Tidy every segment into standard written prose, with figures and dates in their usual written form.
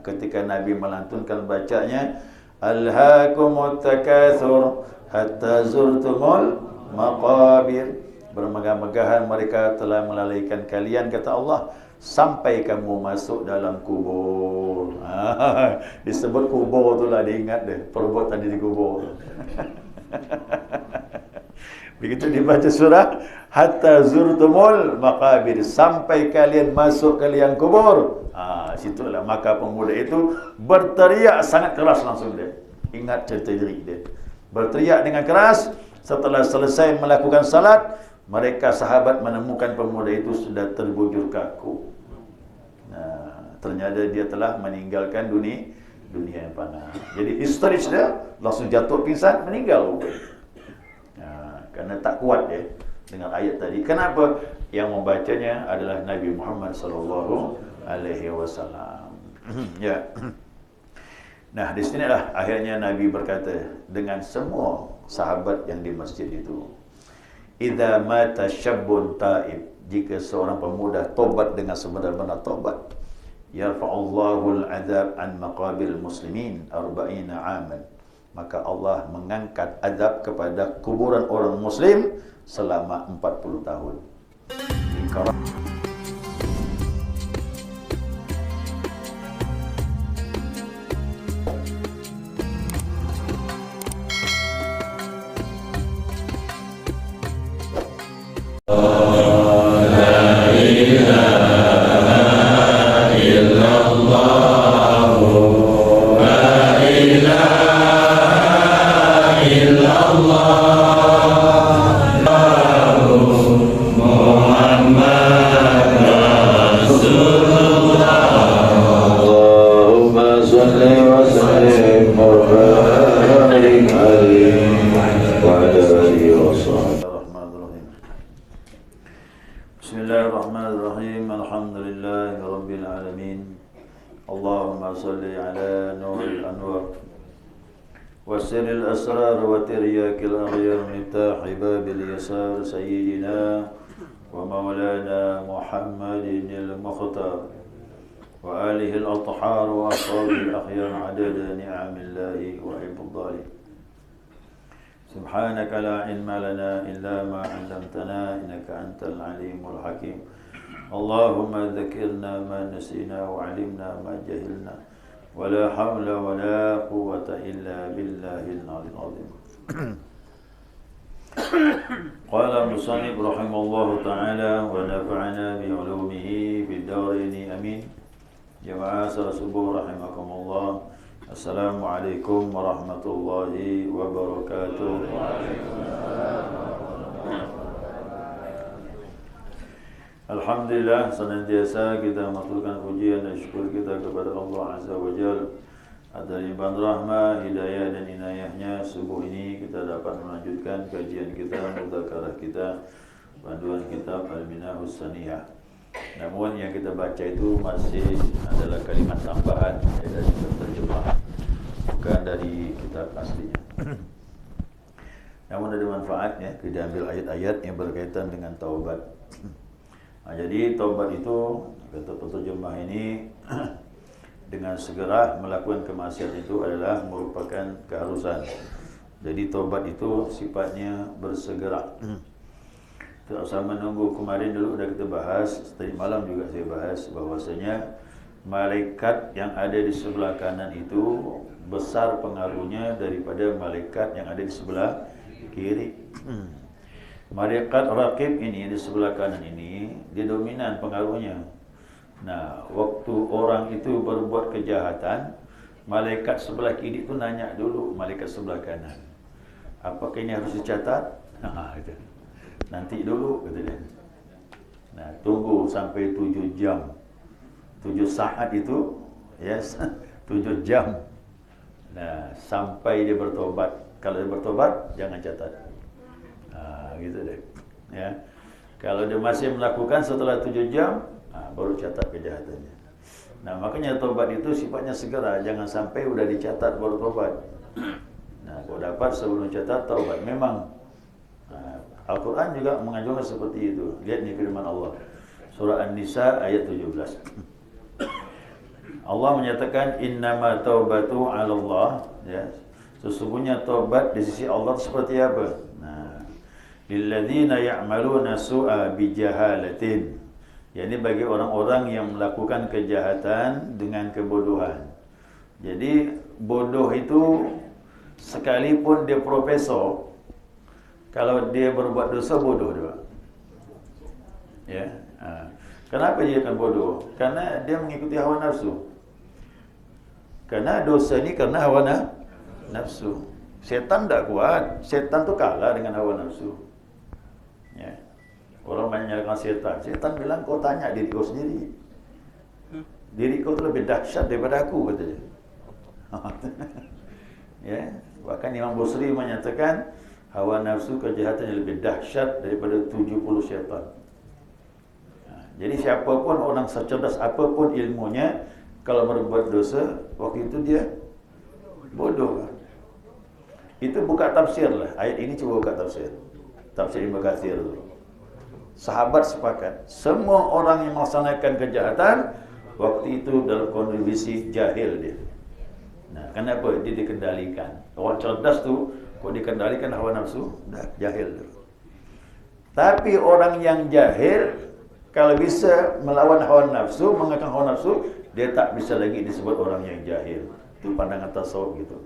ketika Nabi melantunkan bacanya, alhaakumut takatsur hatta zurtumul maqabir. Bermegah-megahan mereka telah melalaikan kalian, kata Allah, sampai kamu masuk dalam kubur. Disebut kubur tu lah, dia ingat dia perbuatan di kubur. Begitu dibaca surah hatta zurtumul maqabir, sampai kalian masuk ke liang kubur. Situlah maka pemuda itu berteriak sangat keras langsung dia. Ingat cerita diri dia. Berteriak dengan keras. Setelah selesai melakukan salat, mereka sahabat menemukan pemuda itu sudah terbujur kaku. Ternyata dia telah meninggalkan dunia yang fana. Jadi histeris dia, langsung jatuh pingsan, meninggal. Karena tak kuat dia dengan ayat tadi. Kenapa? Yang membacanya adalah Nabi Muhammad sallallahu alaihi wasallam. Ya. Nah, di sinilah akhirnya Nabi berkata dengan semua sahabat yang di masjid itu, idza mata syabbun taib, jika seorang pemuda tobat dengan sebenar-benar tobat, yarfa'ullahu al-'adzab an maqabil muslimin 40 aman, maka Allah mengangkat azab kepada kuburan orang muslim selama 40 tahun. Bismillahirrahmanirrahim. Alhamdulillahirabbil alamin. Allahumma salli ala nuril anwar wa sirril asrar wa tiryakil aghyar miftah babil yasar sayyidina wa maulana Muhammadin al-Mukhtar wa alihi al-athhar wa ashabil akhyar adada ni'amillahi wa ibadihi. Subhanaka la ilma lana illa ma 'allamtana innaka antal alimul hakim. Allahumma dzakirna ma nasina wa 'allimna ma jahilna wa la hawla wa la quwwata illa billahil 'aliyyil 'azim. Qala musannif rahimallahu ta'ala wa nafa'ana bi 'ulumihi bid darain amin. Jamaah salat subuh rahimakumullah. Assalamualaikum warahmatullahi wabarakatuh. Alhamdulillah, senantiasa kita maturkan pujian dan syukur kita kepada Allah Azza wa Jalla atas limpahan rahmah, hidayah dan inayahnya. Subuh ini kita dapat melanjutkan kajian kita, mudzakarah kita, panduan kitab Al-Minahus Saniyah. Namun yang kita baca itu masih adalah kalimat tambahan dari terjemah, bukan dari kitab aslinya. Namun ada manfaatnya, kita ambil ayat-ayat yang berkaitan dengan taubat. Jadi taubat itu, kata penterjemah ini, dengan segera melakukan kemaksiatan itu adalah merupakan keharusan. Jadi taubat itu sifatnya bersegera. Tak usah menunggu. Kemarin dulu sudah kita bahas, tadi malam juga saya bahas bahwasanya malaikat yang ada di sebelah kanan itu besar pengaruhnya daripada malaikat yang ada di sebelah kiri. Malaikat raqib ini di sebelah kanan ini dia dominan pengaruhnya. Nah, waktu orang itu berbuat kejahatan, malaikat sebelah kiri itu nanya dulu malaikat sebelah kanan, apakah ini harus dicatat? Itu. Nanti dulu, kata dia. Nah, tunggu sampai 7 jam. 7 saat itu, yes, 7 jam. Nah, sampai dia bertobat. Kalau dia bertobat, jangan catat. Gitu deh. Ya. Kalau dia masih melakukan setelah 7 jam, baru catat kejahatannya. Nah, makanya tobat itu sifatnya segera. Jangan sampai udah dicatat baru tobat. Nah, kalau dapat sebelum catat, tobat. Memang Al-Quran juga mengajarkan seperti itu. Lihat nih firman Allah, surah An-Nisa ayat 17. Allah menyatakan innama taubatu 'ala Allah, ya. Sesungguhnya taubat di sisi Allah seperti apa? Nah, lilladzina ya'maluna su'a bijahalatin. Yani bagi orang-orang yang melakukan kejahatan dengan kebodohan. Jadi bodoh itu sekalipun dia profesor, kalau dia berbuat dosa bodoh dia. Ya. Kenapa dia akan bodoh? Karena dia mengikuti hawa nafsu. Karena dosa ni karena hawa nafsu. Setan tak kuat. Setan tu kalah dengan hawa nafsu. Ya. Orang banyak nyalakan setan. Setan bilang kau tanya diri kau sendiri. Diri kau tu lebih dahsyat daripada aku, katanya. Ya. Bahkan Imam Busri menyatakan hawa nafsu kejahatan yang lebih dahsyat daripada 70 syaitan. Jadi siapapun orang secerdas apapun ilmunya, kalau berbuat dosa, waktu itu dia bodoh. Itu buka tafsir lah. Ayat ini cuba buka tafsir. Tafsir Ibnu Katsir tu. Sahabat sepakat, semua orang yang melaksanakan kejahatan waktu itu dalam kondisi jahil dia. Nah, kenapa? Dia dikendalikan. Orang cerdas tu, kok dikendalikan hawa nafsu, dah jahil tu. Tapi orang yang jahil, kalau bisa melawan hawa nafsu, mengekang hawa nafsu, dia tak bisa lagi disebut orang yang jahil. Itu pandangan tasawuf gitu.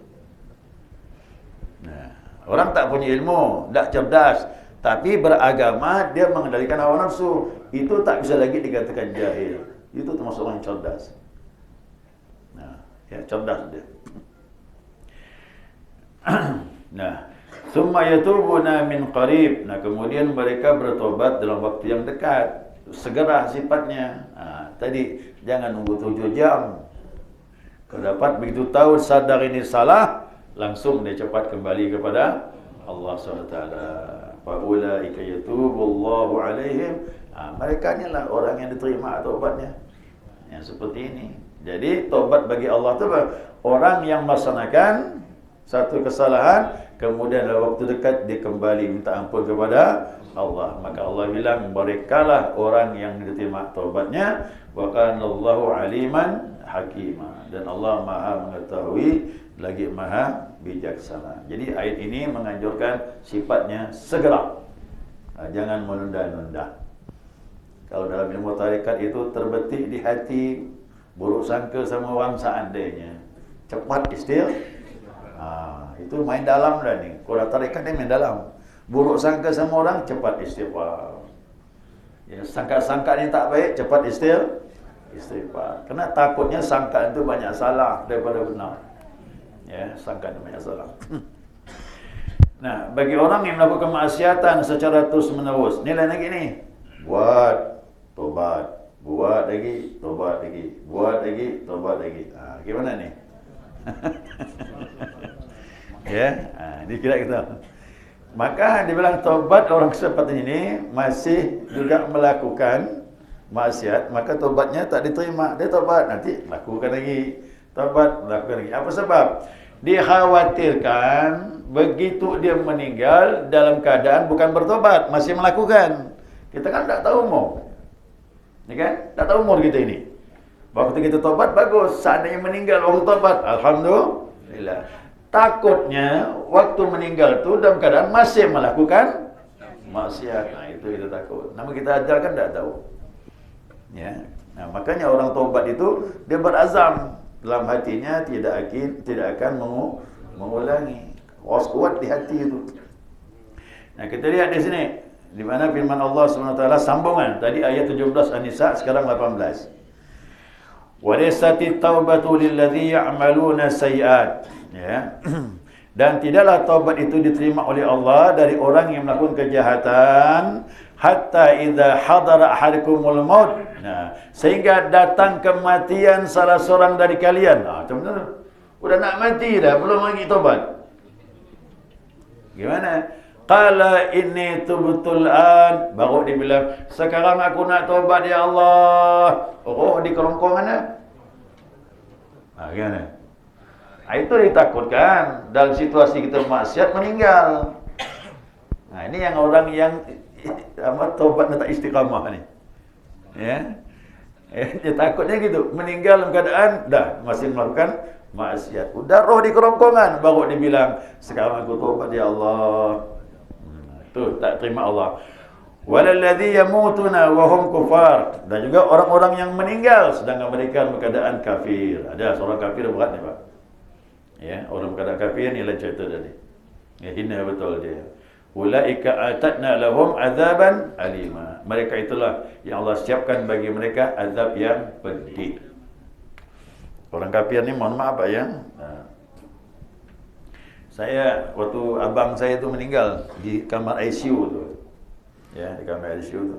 Nah, orang tak punya ilmu, tak cerdas, tapi beragama, dia mengendalikan hawa nafsu, itu tak bisa lagi dikatakan jahil. Itu termasuk orang yang cerdas. Nah, ya cerdas dia. Nah, summa yatubuna min qarib. Nah, kemudian mereka bertobat dalam waktu yang dekat. Segera sifatnya. Tadi jangan nunggu 7 jam. Kalau dapat begitu tahu sadar ini salah, langsung dia cepat kembali kepada Allah SWT. Fa ulaika yatubullahu alaihim. Mereka ni lah orang yang diterima taubatnya. Yang seperti ini. Jadi taubat bagi Allah itu orang yang melaksanakan satu kesalahan, kemudian dalam waktu dekat dia kembali minta ampun kepada Allah. Maka Allah bilang merekalah orang yang diterima taubatnya, wa kana Allahu aliman hakima, dan Allah Maha mengetahui lagi Maha bijaksana. Jadi ayat ini menganjurkan sifatnya segera. Jangan menunda-nunda. Kalau dalam ilmu tarekat itu terbetik di hati, buruk sangka sama orang seandainya, cepat itu main dalam dah ni. Kalau tarekat ni main dalam. Buruk sangka sama orang, cepat istighfar. Ya, sangka-sangka ni tak baik, cepat istighfar. Kerana takutnya sangkaan itu banyak salah daripada benar. Ya, sangkaan itu banyak salah. Nah, bagi orang yang melakukan maksiatan secara terus-menerus, ni lain lagi ni. Buat, tobat. Buat lagi, tobat lagi. Buat lagi, tobat lagi. Gimana ni? Ya, ini kira kita. Maka dibilang tobat orang seperti ini masih juga melakukan maksiat, maka tobatnya tak diterima. Dia tobat, nanti lakukan lagi. Tobat, lakukan lagi. Apa sebab? Dikhawatirkan begitu dia meninggal dalam keadaan bukan bertobat, masih melakukan. Kita kan tak tahu umur. Ya kan? Tak tahu umur kita ini. Waktu kita tobat bagus, seandainya meninggal waktu tobat, alhamdulillah. Takutnya waktu meninggal tu dalam keadaan masih melakukan maksiat. Nah, itu kita takut. Namun kita ajarkan tak tahu. Ya. Nah, makanya orang taubat itu dia berazam dalam hatinya tidak akan mengulangi. Kuat di hati itu. Nah, kita lihat di sini di mana firman Allah SWT sambungan. Tadi ayat 17 An-Nisa, sekarang 18. Walaysati taubatu lilladzi ya'maluna sayiat. Ya. Dan tidaklah taubat itu diterima oleh Allah dari orang yang melakukan kejahatan hatta idza hadara ahadakumul maut. Nah, sehingga datang kematian salah seorang dari kalian. Benar. Udah nak mati dah, belum lagi taubat. Gimana? Qala inni tubtul an, baru dia bilang sekarang aku nak taubat ya Allah. Oh, di kerongkongan gimana? Itu ditakutkan dalam situasi kita maksiat meninggal. Nah, ini yang orang yang taubat tak istiqamah ni. Ya. Dia takutnya gitu, meninggal dalam keadaan dah masih melakukan maksiat. Udah roh di kerongkongan baru dibilang, sekarang aku taubat ya Allah. Tuh tak terima Allah. Walalladzi yamutuna wa hum kufar. Dan juga orang-orang yang meninggal sedangkan mereka dalam keadaan kafir. Ada seorang kafir berat ni Pak. Ya, orang keadaan kafir ni lah cerita tadi. Ya, hina betul dia. Ulaika atadna lahum azaban alima. Mereka itulah yang Allah siapkan bagi mereka azab yang pedih. Orang kafir ni mohon maaf Pak ya. Saya waktu abang saya tu meninggal di kamar ICU tu. Ya, di kamar ICU tu.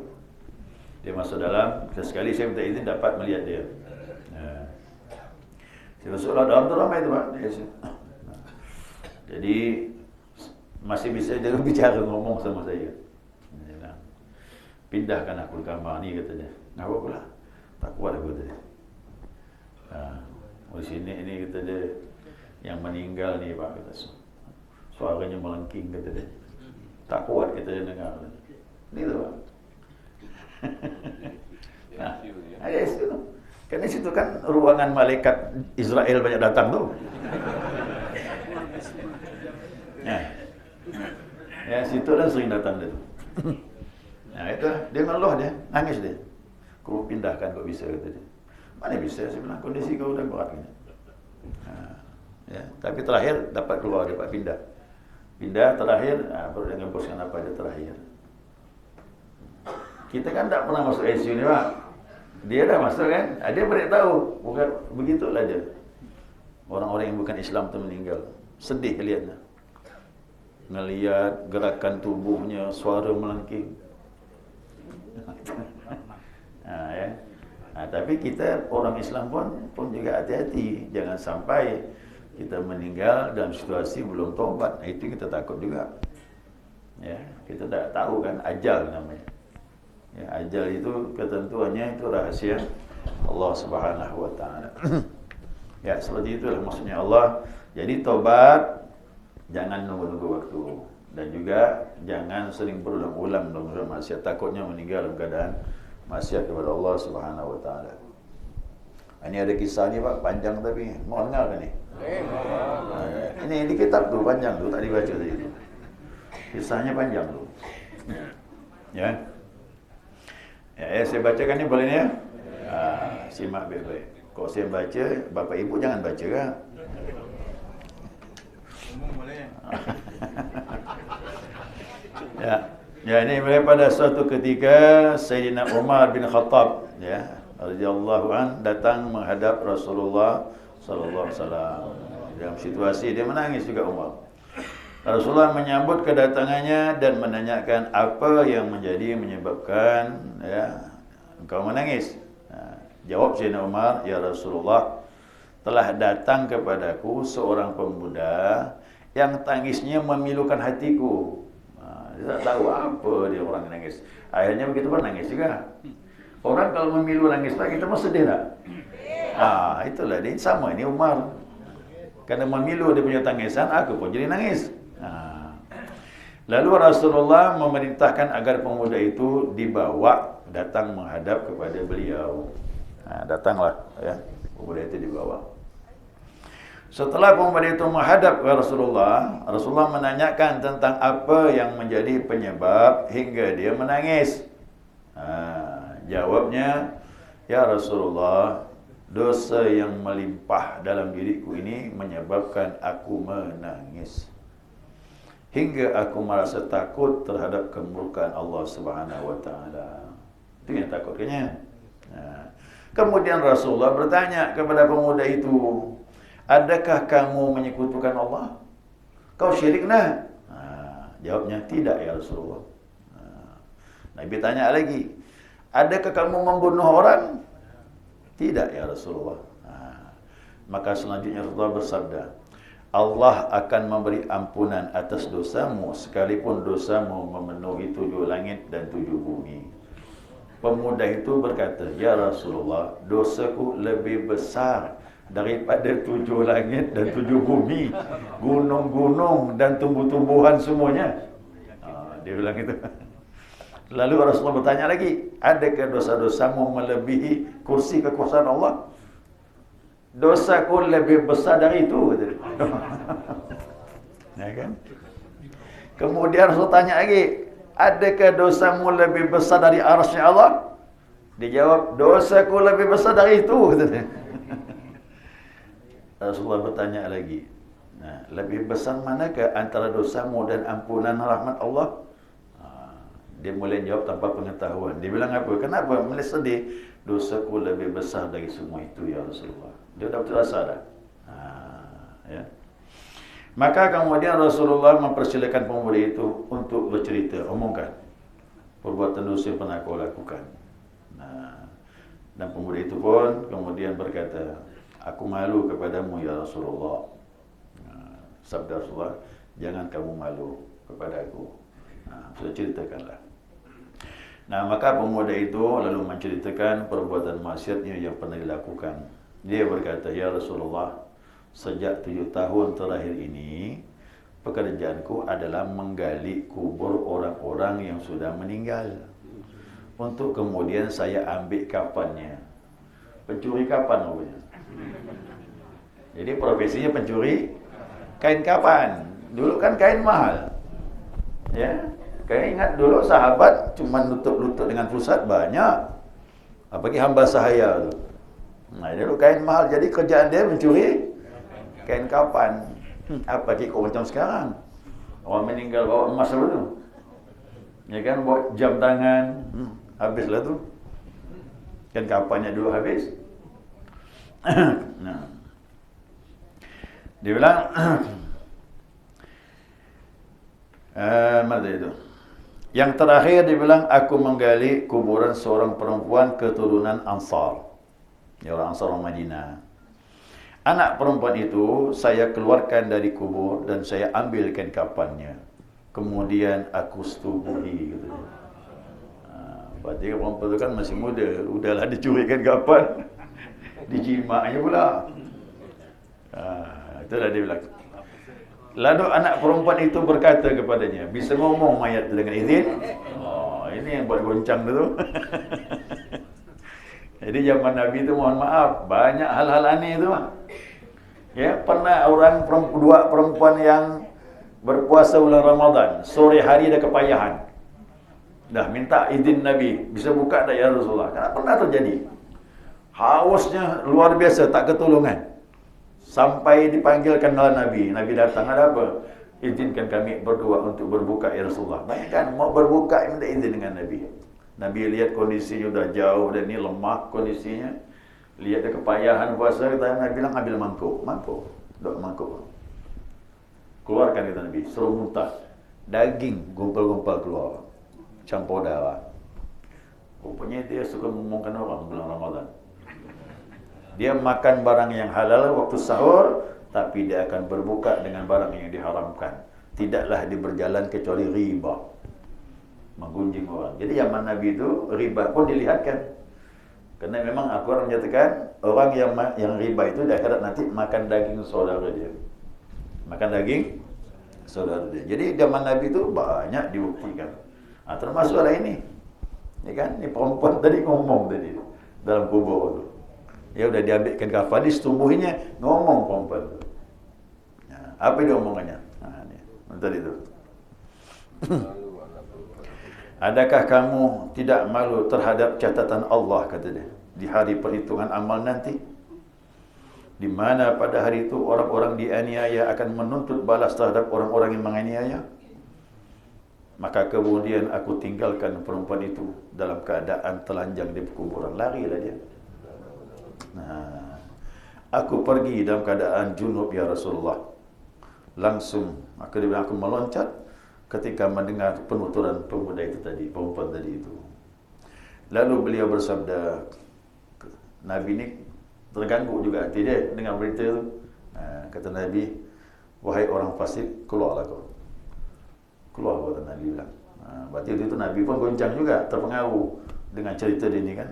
Dia masuk dalam, sekali saya minta izin dapat melihat dia. Saya masuklah dalam tu ramai tu Pak. Jadi masih bisa dia bicara ngomong sama saya. Pindahkan aku ke kamar ni kata dia. Ngapa pula? Tak kuat aku kata dia. Di sini ini kata dia yang meninggal ni Pak kata. Suaranya melengking kata dia. Tak kuat kata dia dengar. Ni tu Pak. Ada situ tu. Kan situ kan ruangan malaikat Israel banyak datang tu. Ya, situ dah sering datang dia. Nah, itu dia ngeluh dia, nangis dia. Kau pindahkan kau bisa kata dia. Mana bisa? Saya bilang kondisi kau udah berat ni. Ya, tapi terakhir dapat keluar, dapat pindah. Pindah terakhir, baru dia ngembuskan apa dia terakhir. Kita kan tak pernah masuk ICU ni Pak. Dia dah masuk kan? Dia beritahu, bukan begitulah dia. Orang-orang yang bukan Islam tu meninggal. Sedih lihatnya. Ngelihat gerakan tubuhnya, suara melengking. Ya. Tapi kita orang Islam pun juga hati-hati, jangan sampai kita meninggal dalam situasi belum taubat. Itu kita takut juga. Ya, kita tak tahu kan ajal namanya. Ya, ajal itu ketentuannya itu rahasia Allah Subhanahu wa taala. Ya, seperti itulah maksudnya Allah. Jadi taubat jangan nunggu-nunggu waktu, dan juga jangan sering berulang-ulang dalam maksiat, takutnya meninggal dalam keadaan maksiat kepada Allah Subhanahu wa taala. Ini ada kisah ni Pak, panjang tapi mau dengar kan ni? Ini di kitab tu panjang tu, tak dibaca tadi tu. Kisahnya panjang tu. Ya. Ya, saya bacakan ni boleh ni ya? Simak baik-baik. Kalau saya baca, Bapak Ibu jangan baca kan? Ya, ini pada suatu ketika Sayyidina Umar bin Khattab ya radhiyallahu an datang menghadap Rasulullah sallallahu alaihi wasallam. Dalam situasi dia menangis juga Umar. Rasulullah menyambut kedatangannya dan menanyakan apa yang menyebabkan ya engkau menangis. Jawab Sayyidina Umar, ya Rasulullah, telah datang kepadaku seorang pemuda yang tangisnya memilukan hatiku. Dia tak tahu apa dia orang nangis. Akhirnya begitu pun nangis juga. Orang kalau memilu nangis tak, kita mesti sedih tak? Itulah dia sama ini Umar. Karena memilu dia punya tangisan, aku pun jadi nangis. Lalu Rasulullah memerintahkan agar pemuda itu dibawa datang menghadap kepada beliau. Datanglah ya, pemuda itu dibawa. Setelah pemuda itu menghadap ke Rasulullah, Rasulullah menanyakan tentang apa yang menjadi penyebab hingga dia menangis. Jawabnya, ya Rasulullah, dosa yang melimpah dalam diriku ini menyebabkan aku menangis. Hingga aku merasa takut terhadap kemurkaan Allah Subhanahu wa taala. Itu yang takutnya. Kemudian Rasulullah bertanya kepada pemuda itu, adakah kamu menyekutukan Allah? Kau syirik nak? Jawabnya, tidak ya Rasulullah. Nabi tanya lagi, adakah kamu membunuh orang? Tidak ya Rasulullah. Maka selanjutnya Rasulullah bersabda, Allah akan memberi ampunan atas dosamu sekalipun dosamu memenuhi 7 langit dan 7 bumi. Pemuda itu berkata, ya Rasulullah, dosaku lebih besar daripada 7 langit dan 7 bumi, gunung-gunung dan tumbuh-tumbuhan semuanya. Dia bilang itu. Lalu Rasulullah bertanya lagi, adakah dosa-dosamu melebihi kursi kekuasaan Allah? Dosaku lebih besar dari itu, kata dia. Ya kan? Kemudian Rasul tanya lagi, adakah dosamu lebih besar dari arsy Allah? Dia jawab, dosaku lebih besar dari itu, kata dia. Rasulullah bertanya lagi, nah, lebih besar manakah antara dosamu dan ampunan rahmat Allah? Dia mulai jawab tanpa pengetahuan. Dia bilang apa? Kenapa? Mulai sedih. Dosaku lebih besar dari semua itu, ya Rasulullah. Dia dah terasa dah. Ya. Maka kemudian Rasulullah mempersilakan pemuda itu untuk bercerita, omongkan perbuatan dosa yang pernah kau lakukan. Nah, dan pemuda itu pun kemudian berkata, aku malu kepadamu ya Rasulullah. Sabda Rasulullah, jangan kamu malu kepada aku. Sudah ceritakanlah. Nah, maka pemuda itu lalu menceritakan perbuatan maksiatnya yang pernah dilakukan. Dia berkata, ya Rasulullah, sejak 7 tahun terakhir ini, pekerjaanku adalah menggali kubur orang-orang yang sudah meninggal. Untuk kemudian saya ambil kafannya. Pencuri kapan namanya? Jadi profesinya pencuri kain kapan. Dulu kan kain mahal. Ya, kayak ingat dulu sahabat cuma nutup lutut dengan pusat banyak. Apalagi hamba sahaya tu. Nah, dulu kain mahal, jadi kerjaan dia mencuri kain kapan. Apa kiko macam sekarang? Orang meninggal bawa emas dulu. Ya kan, bawa jam tangan. Habislah tu. Kain kapannya dulu habis. Nah. Dia bilang mana itu? Yang terakhir dia bilang, aku menggali kuburan seorang perempuan keturunan Ansar. Ya, orang Ansar, orang Madinah. Anak perempuan itu saya keluarkan dari kubur dan saya ambilkan kafannya. Kemudian aku setubuhi, kata dia. Berarti perempuan itu kan masih muda. Udahlah dicurikan kafan. Dijimaknya pula. Itulah dia bilang. Lalu anak perempuan itu berkata kepadanya, bisa ngomong mayat itu dengan izin? Oh, ini yang buat goncang tu. Jadi zaman Nabi itu, mohon maaf, banyak hal-hal aneh itu. Ya, pernah dua perempuan yang berpuasa bulan Ramadan, sore hari ada kepayahan. Dah minta izin Nabi, bisa buka tak ya Rasulullah? Karena pernah terjadi. Hausnya luar biasa, tak ketulungan. Sampai dipanggilkan oleh Nabi. Nabi datang, ada apa? Izinkan kami berdua untuk berbuka ya Rasulullah. Bayangkan, mau berbuka minta izin dengan Nabi. Nabi lihat kondisinya sudah jauh dan ini lemah kondisinya. Lihat dia kepayahan puasa, Nabi bilang ambil mangkuk. Dok mangkuk. Keluarkan kata Nabi, suruh muntah. Daging gumpal-gumpal keluar. Campur darah. Rupanya dia suka ngomongkan orang bulan Ramadan. Dia makan barang yang halal waktu sahur, tapi dia akan berbuka dengan barang yang diharamkan. Tidaklah dia berjalan kecuali riba, menggunjing orang. Jadi zaman Nabi itu riba pun dilihatkan. Karena memang Al-Quran menyatakan orang yang riba itu di akhirat nanti makan daging saudara dia. Makan daging saudara dia. Jadi zaman Nabi itu banyak dibuktikan. Termasuk hal ini. Ya kan? Ini perempuan tadi ngomong tadi dalam kubur itu. Ya udah diambilkan kafan, disetubuhinya, ngomong perempuan itu. Apa dia omongannya? Tadi itu. Adakah kamu tidak malu terhadap catatan Allah, kata dia, di hari perhitungan amal nanti, di mana pada hari itu orang-orang dianiaya akan menuntut balas terhadap orang-orang yang menganiaya? Maka kemudian aku tinggalkan perempuan itu dalam keadaan telanjang di kuburan. Larilah dia. Nah, aku pergi dalam keadaan junub ya Rasulullah. Langsung maka dia bilang, aku meloncat ketika mendengar penuturan pemuda itu tadi, perempuan tadi itu. Lalu beliau bersabda, Nabi ini terganggu juga hati dia dengan berita itu. Kata Nabi, wahai orang fasik, keluarlah kau. Keluar, kata Nabi bilang. Berarti itu Nabi pun goncang juga, terpengaruh dengan cerita dia ini kan.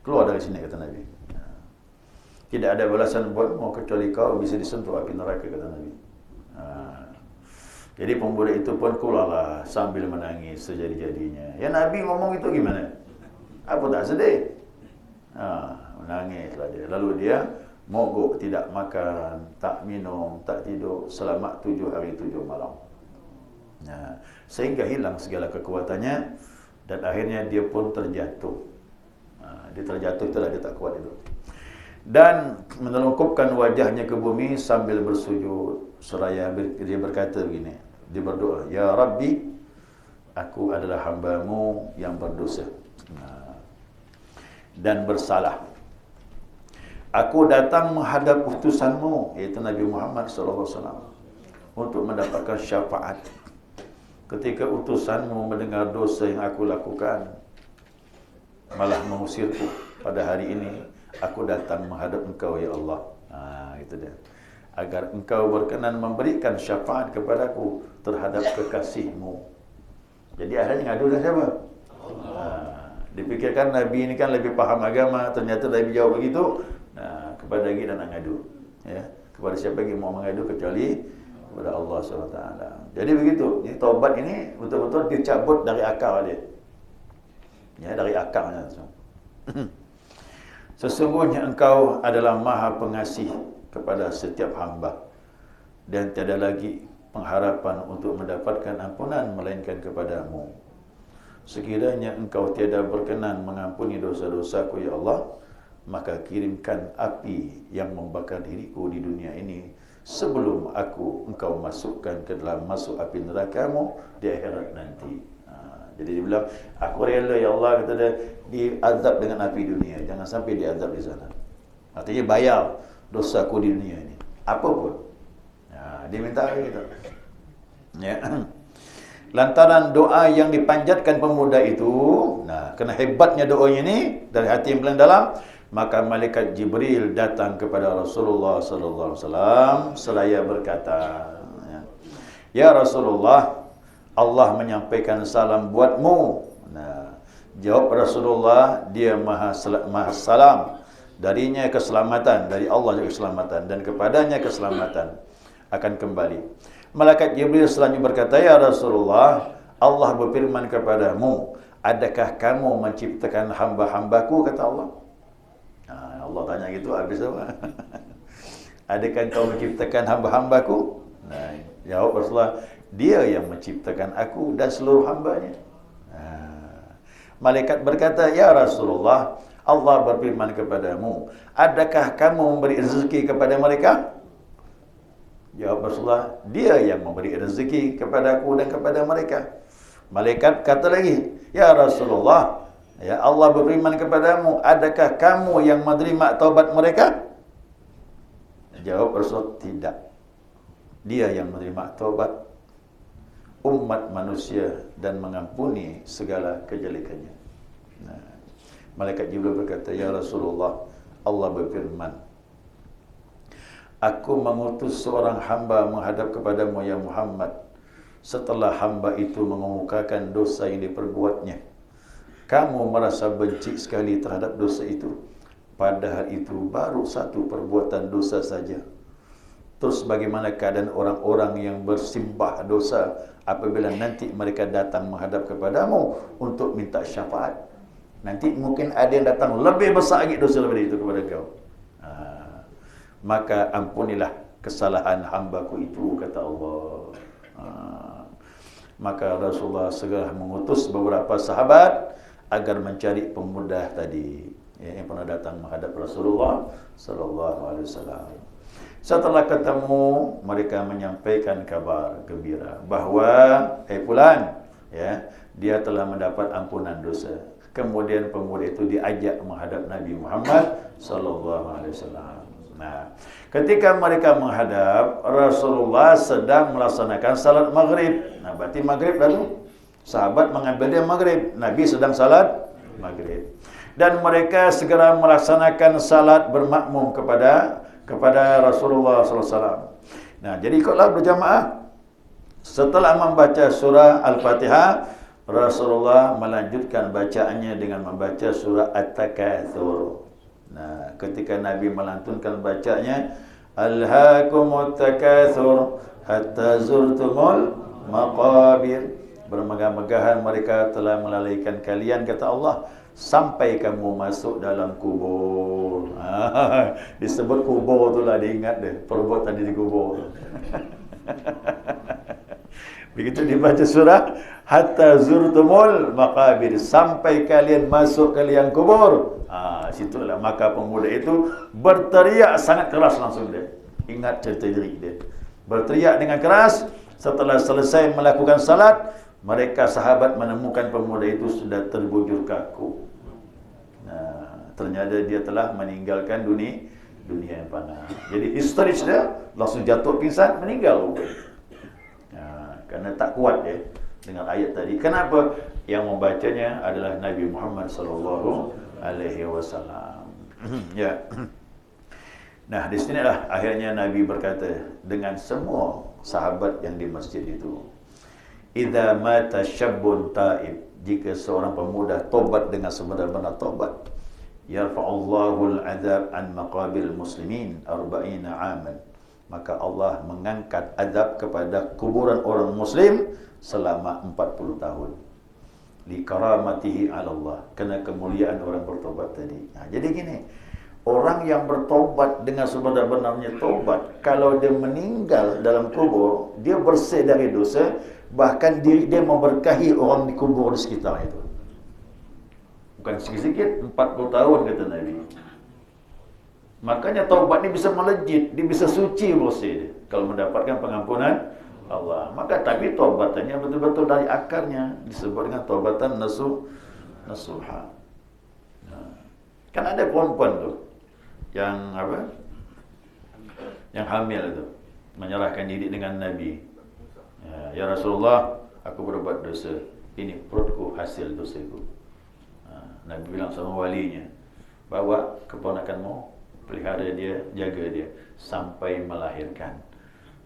Keluar dari sini, kata Nabi. Tidak ada balasan buatmu kecuali kau bisa disentuh api neraka, kata Nabi. Jadi pemuda itu pun keluarlah sambil menangis sejadi-jadinya. Ya Nabi ngomong itu gimana? Apa tak sedih? Menangislah dia. Lalu dia mogok, tidak makan, tak minum, tak tidur selama 7 hari 7 malam. Sehingga hilang segala kekuatannya dan akhirnya dia pun terjatuh. Dia terjatuh, itulah dia tak kuat itu. Dan menelungkupkan wajahnya ke bumi sambil bersujud seraya dia berkata begini, dia berdoa, Ya Rabbi, aku adalah hamba-Mu yang berdosa dan bersalah. Aku datang menghadap utusan-Mu, iaitu Nabi Muhammad SAW, untuk mendapatkan syafaat. Ketika utusan-Mu mendengar dosa yang aku lakukan, malah mengusirku, pada hari ini aku datang menghadap Engkau, ya Allah. Itu dia. Agar Engkau berkenan memberikan syafaat kepadaku terhadap kekasih-Mu. Jadi akhirnya ngadu dah siapa? Dipikirkan Nabi ini kan lebih paham agama, ternyata Nabi jawab begitu. Kepada lagi dan nak ngadu. Ya, kepada siapa lagi mau mengadu kecuali kepada Allah SWT. Jadi begitu. Ini taubat ini betul-betul dicabut dari akal dia. Ya, dari akalnya. Sesungguhnya Engkau adalah Maha Pengasih kepada setiap hamba, dan tiada lagi pengharapan untuk mendapatkan ampunan melainkan kepadamu. Sekiranya Engkau tiada berkenan mengampuni dosa-dosaku, ya Allah, maka kirimkan api yang membakar diriku di dunia ini sebelum Engkau masukkan ke dalam masuk api neraka-Mu di akhirat nanti. Jadi dia bilang, aku rela ya Allah, kata dia, diazab dengan api dunia, jangan sampai diazab di sana. Artinya bayar dosaku di dunia ini, apapun. Dia minta gitu. Ya. Lantaran doa yang dipanjatkan pemuda itu, kena hebatnya doanya ini dari hati yang paling dalam, maka malaikat Jibril datang kepada Rasulullah sallallahu alaihi wasallam seraya berkata, ya Rasulullah, Allah menyampaikan salam buatmu. Jawab Rasulullah, dia maha salam. Darinya keselamatan, dari Allah juga keselamatan, dan kepadanya keselamatan akan kembali. Malaikat Jibril selanjutnya berkata, ya Rasulullah, Allah berfirman kepadamu, adakah kamu menciptakan hamba-hambaku, kata Allah. Allah tanya gitu, habis apa? Adakah kau menciptakan hamba-hambaku? Jawab Rasulullah, dia yang menciptakan aku dan seluruh hambanya. Malaikat berkata, ya Rasulullah, Allah berfirman kepadamu, adakah kamu memberi rezeki kepada mereka? Jawab Rasulullah, dia yang memberi rezeki kepadaku dan kepada mereka. Malaikat kata lagi, ya Rasulullah, ya Allah berfirman kepadamu, adakah kamu yang menerima taubat mereka? Jawab Rasulullah, tidak. Dia yang menerima taubat umat manusia dan mengampuni segala kejelekannya. Malaikat Jibril berkata, ya Rasulullah, Allah berfirman, aku mengutus seorang hamba menghadap kepadamu, ya Muhammad. Setelah hamba itu mengemukakan dosa yang diperbuatnya, kamu merasa benci sekali terhadap dosa itu, padahal itu baru satu perbuatan dosa saja. Terus bagaimana keadaan orang-orang yang bersimbah dosa apabila nanti mereka datang menghadap kepadamu untuk minta syafaat? Nanti mungkin ada yang datang lebih besar lagi dosa daripada itu kepada kau. Maka ampunilah kesalahan hambaku itu, kata Allah. Maka Rasulullah segera mengutus beberapa sahabat agar mencari pemuda tadi yang pernah datang menghadap Rasulullah sallallahu alaihi wasallam. Setelah ketemu, mereka menyampaikan kabar gembira bahawa fulan, ya, dia telah mendapat ampunan dosa. Kemudian pemuda itu diajak menghadap Nabi Muhammad sallallahu alaihi wasallam. Ketika mereka menghadap, Rasulullah sedang melaksanakan salat maghrib. Berarti maghrib lalu sahabat mengambil dia maghrib, Nabi sedang salat maghrib. Dan mereka segera melaksanakan salat bermakmum kepada Rasulullah SAW. Jadi ikutlah berjamaah. Setelah membaca surah Al-Fatihah, Rasulullah melanjutkan bacaannya dengan membaca surah At-Takatsur. Ketika Nabi melantunkan bacanya, Alhaakumut takatsur hatta zurtumul maqabir. Bermegah-megahan mereka telah melalaikan kalian, kata Allah, sampai kamu masuk dalam kubur. Disebut kubur itulah diingat deh, perbuatan di kubur. Begitu dibaca surah hatta zurtumul maqabir, sampai kalian masuk ke liang kubur. Situlah maka pemuda itu berteriak sangat keras langsung dia. Ingat cerita diri dia. Berteriak dengan keras. Setelah selesai melakukan salat, mereka sahabat menemukan pemuda itu sudah terbujur kaku. Ternyata dia telah meninggalkan dunia yang fana. Jadi histeris dia, langsung jatuh pingsan, meninggal. Karena tak kuat dia dengan ayat tadi. Kenapa? Yang membacanya adalah Nabi Muhammad sallallahu alaihi wasallam. Ya. Nah, di sinilah akhirnya Nabi berkata dengan semua sahabat yang di masjid itu, "Idza mata syabbun taib," jika seorang pemuda tobat dengan sebenar-benar tobat, "yarfa'ullahu al-'adzab an maqabil muslimin 40 aman." Maka Allah mengangkat azab kepada kuburan orang muslim selama 40 tahun. Li karamatihi 'ala Allah, kerana kemuliaan orang bertobat tadi. Jadi gini, orang yang bertobat dengan sebenar-benarnya tobat, kalau dia meninggal dalam kubur, dia bersih dari dosa, bahkan diri dia memberkahi orang di kubur di sekitar itu. Bukan sikit-sikit, 40 tahun kata Nabi. Makanya taubat ni bisa melejit, dia bisa suci bersih dia kalau mendapatkan pengampunan Allah. Maka tapi taubatannya betul-betul dari akarnya, disebut dengan taubatan nasuha. Kan ada perempuan tu yang apa? Yang hamil itu menyerahkan diri dengan Nabi. Ya Rasulullah, aku berbuat dosa. Ini perutku hasil dosaku. Nabi bilang sama walinya, bawa keponakanmu, pelihara dia, jaga dia sampai melahirkan.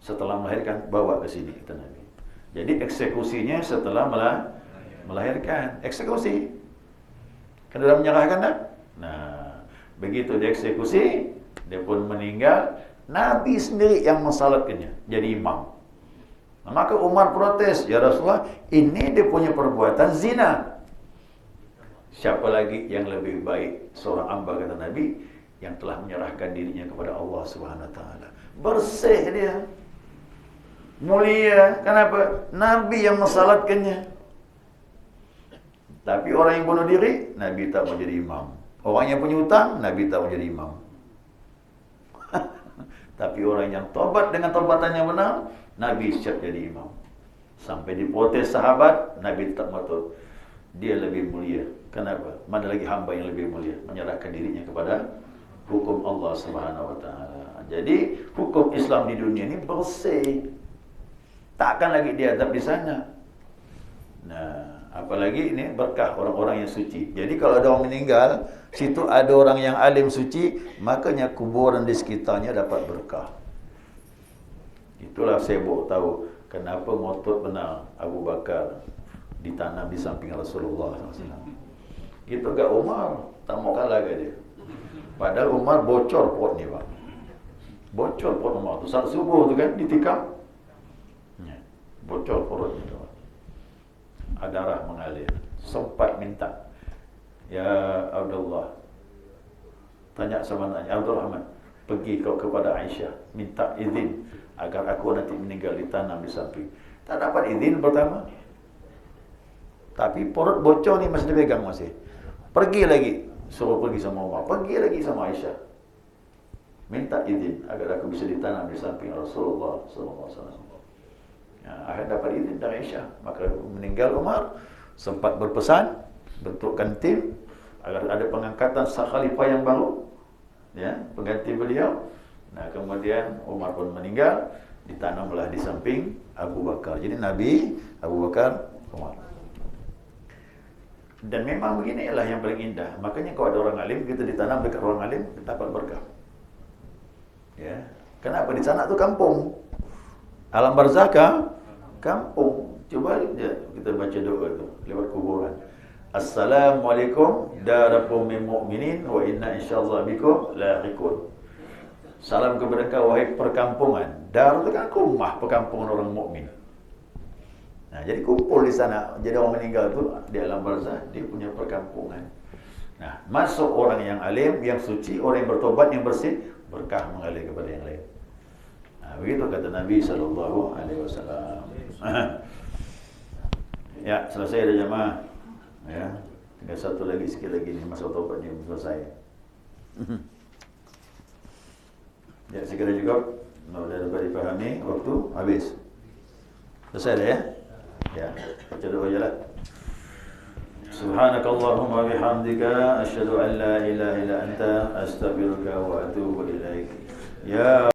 Setelah melahirkan, bawa ke sini, kata Nabi. Jadi eksekusinya setelah melahirkan. Eksekusi. Kan sudah menyerahkan tak? Nah, begitu dieksekusi, dia pun meninggal. Nabi sendiri yang mensalatkannya, jadi imam. Nah, maka Umar protes, ya Rasulullah, ini dia punya perbuatan zina. Siapa lagi yang lebih baik seorang hamba, kata Nabi, yang telah menyerahkan dirinya kepada Allah Subhanahu wa taala. Bersih dia. Mulia. Kenapa? Nabi yang mensalatkannya. Tapi orang yang bunuh diri, Nabi tak mau jadi imam. Orang yang punya hutang, Nabi tak mau jadi imam. Tapi orang yang tobat dengan tobatan yang benar, Nabi siap jadi imam. Sampai diprotes sahabat, Nabi tak mau tahu. Dia lebih mulia. Kenapa? Mana lagi hamba yang lebih mulia? Menyerahkan dirinya kepada hukum Allah Subhanahu wa taala. Jadi hukum Islam di dunia ini bersih. Takkan lagi diadab di sana. Nah, apalagi ini berkah orang-orang yang suci. Jadi kalau ada orang meninggal, situ ada orang yang alim suci, makanya kuburan di sekitarnya dapat berkah. Itulah saya baru tahu kenapa ngotot benar Abu Bakar ditanam di samping Rasulullah SAW. Itu gak Umar, tak mau kalah ke dia. Padahal Umar bocor pot ni, Pak. Bocor pot Umar tu. Saat subuh tu kan ditikam. Bocor perutnya tu. Darah mengalir. Sempat minta, ya Abdullah, tanya sama anaknya, Abdul Rahman, pergi kau kepada Aisyah, minta izin agar aku nanti meninggal ditanam di samping. Tak dapat izin pertama. Tapi perut bocor ni masih dipegang masih. Pergi lagi. Suruh pergi sama Umar, pergi lagi sama Aisyah, minta izin agar aku bisa ditanam di samping Rasulullah SAW. Akhirnya dapat izin dari Aisyah. Maka meninggal Umar, sempat berpesan bentukkan tim agar ada pengangkatan sah khalifah yang baru, ya, pengganti beliau. Nah, kemudian Umar pun meninggal, ditanamlah di samping Abu Bakar. Jadi Nabi, Abu Bakar, Umar. Dan memang beginilah yang paling indah. Makanya kalau ada orang alim, kita ditanam dekat orang alim, dapat berkah. Ya. Kenapa? Di sana tu kampung. Alam barzakh, kampung. Coba ya, kita baca doa tu lewat kuburan. Assalamualaikum darakum min mu'minin wa inna insyaallah bikum lahiqun. Salam kepada engkau wahai perkampungan. Dar itu kan rumah perkampungan orang mukmin. Nah, jadi kumpul di sana. Jadi orang meninggal tu di alam barzah dia punya perkampungan. Nah, masuk orang yang alim, yang suci, orang yang bertobat, yang bersih, berkah mengalir kepada yang lain. Nah, begitu kata Nabi SAW. Ya, selesai dah jemaah. Ya, tinggal satu lagi, sikit lagi ni masa taubatnya selesai. Ya, segera juga. Kalau dah dapat dipahami, waktu habis. Selesai dah ya? Ya, baca doa je lah. Subhanakallahumma bihamdika asyhadu an la ilaha illa anta astaghfiruka wa atubu ilaik. Ya